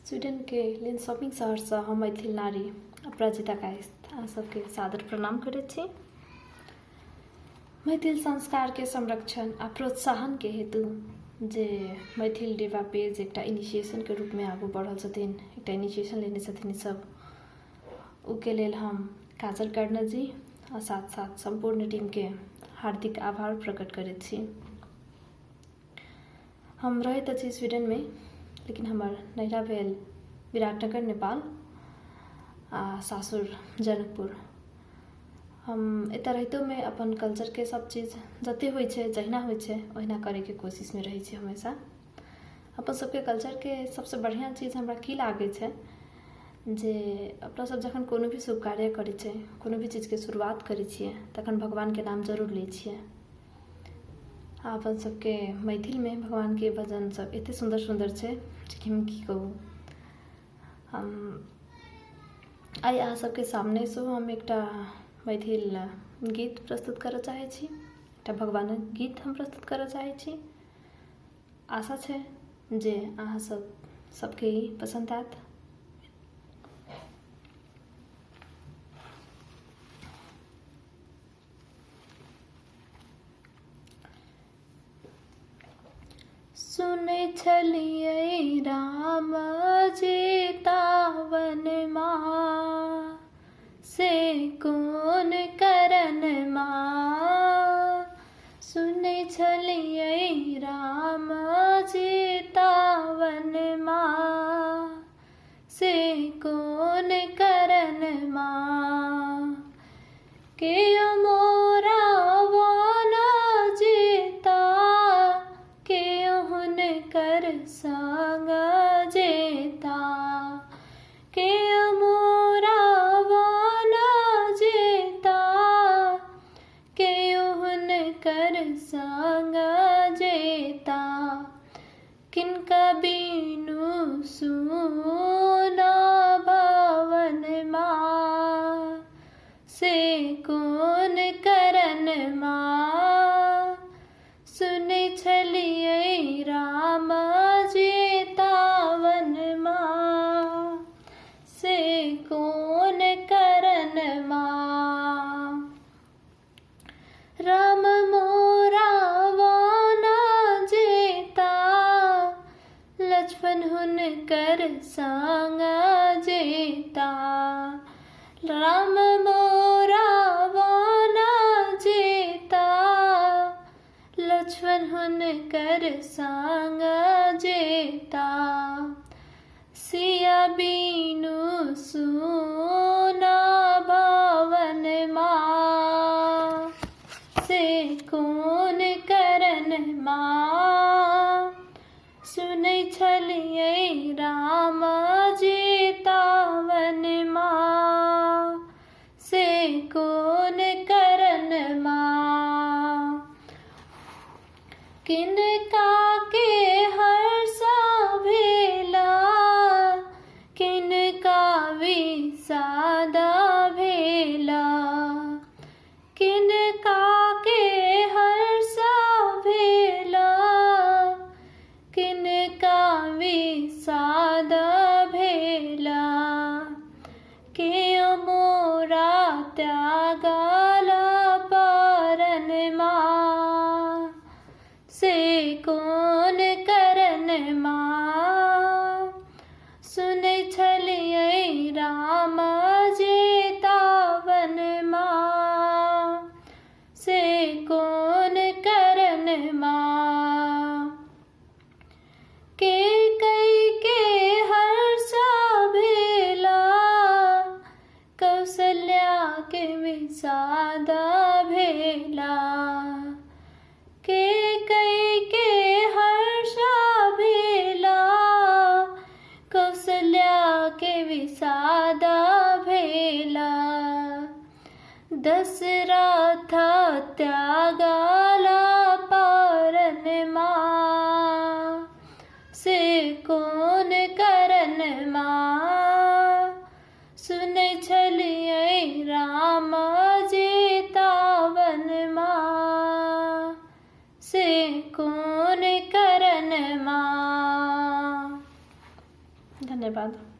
Sweden के लिनसॉपिंग शहर से हम मैथिल नारी अपराजिता कायस्थ सबके सादर प्रणाम करैत छी। मैथिल संस्कार के संरक्षण आ प्रोत्साहन के हेतु जे मैथिल डिवा पेज एक इनिशिएशन के रूप में आगू बढ़ल छथिन, एक इनिशिएशन लेने छथिन ई सब, उके लेल हम काजल कर्णर जी आ साथ साथ संपूर्ण टीम के हार्दिक आभार प्रकट करैत छी। हम रहैत अछि स्वीडन में, लेकिन हमार नैहरा भेल विराटनगर नेपाल आ सासुर जनकपुर। हम एतऽ रहितो में अपन कल्चर के सब चीज जते होइ छै जहिना होइ छै ओहिना करे के कोशिश में रही छी हमेशा। अपन सबके कल्चर के सबसे बढ़िया चीज हमरा की लागे छै जे अपना सब जखन कोनो भी शुभ कार्य करै छै, कोनो भी चीज के शुरुआत करै छियै तखन भगवान के नाम जरूर लै छियै। अपन सबके मैथिल में भगवान के भजन सब एते सुंदर सुंदर छै कि हम की कहू। हम आइ अहाँ सबके सामने से हम एकटा मैथिल गीत प्रस्तुत करऽ चाहै छी, एकटा भगवानक गीत हम प्रस्तुत करऽ चाहै छी। आशा छै जे अहाँ सबके ई पसंद आयत। सुनै छलियै राम जेतावन माँ से कोन करन माँ। सुनै छलियै राम जेतावन माँ से कोन करन माँ। के मोरा वाना जेता के हुनकर संग जेता। के मोरा वाना जेता के हुनकर संग जेता। किनका बीनु सुना भवन माँ से कोन करन माँ। सुनै छलियै राम जेतावन माँ से कोन करन माँ। राम मोरा वाना जेता लक्ष्मण हुनकर संग जेता। राम मोरा वाना जेता लक्ष्मण हुनकर संग जेता। सिया बीनु सुना भवन माँ से कोन करन माँ। सुनै छलियै राम जेतावन माँ से कोन करन माँ। किनका के हर्षा भेला किनका विषादा भेला। किनका के हर्षा भेला किनका विषादा भेला। के मोरा त्यागाला परन माँ से कोन करन माँ। सुनै छलियै राम जेतावन माँ से कोन करन माँ। के कई के हर्षा भेला कौशल्या के विषादा भेला। के कई के हर्षा भेला कौशल्या के विषादा भेला। दशरथ त्यागाला परन माँ से कोन करन माँ। सुनै छलियै राम जेतावन माँ से कोन करन माँ। धन्यवाद।